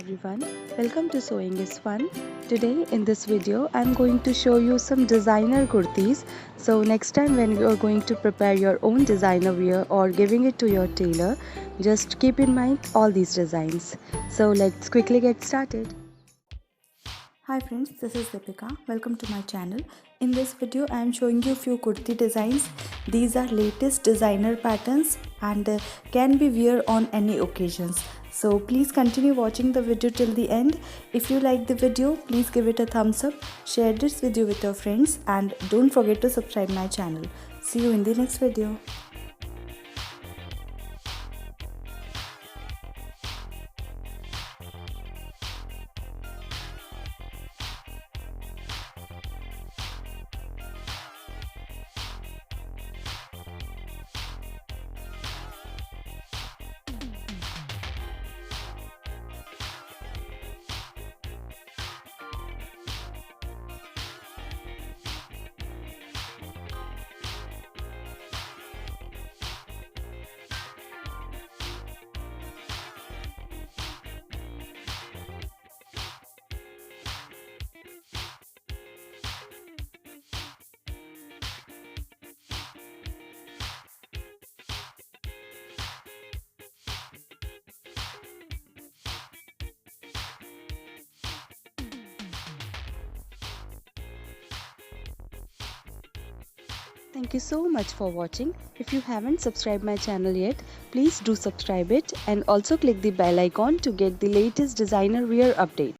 everyone, welcome to Sewing is Fun. Today in this video I'm going to show you some designer kurtis. So next time when you are going to prepare your own designer wear or giving it to your tailor, just keep in mind all these designs. So let's quickly get started. Hi friends, this is Deepika. Welcome to my channel. In this video I am showing you few kurti designs. These are latest designer patterns and can be wear on any occasions. So please continue watching the video till the end. If you like the video, please give it a thumbs up, share this video with your friends and don't forget to subscribe my channel. See you in the next video. Thank you so much for watching. If you haven't subscribed my channel yet, please do subscribe it and also click the bell icon to get the latest designer wear update.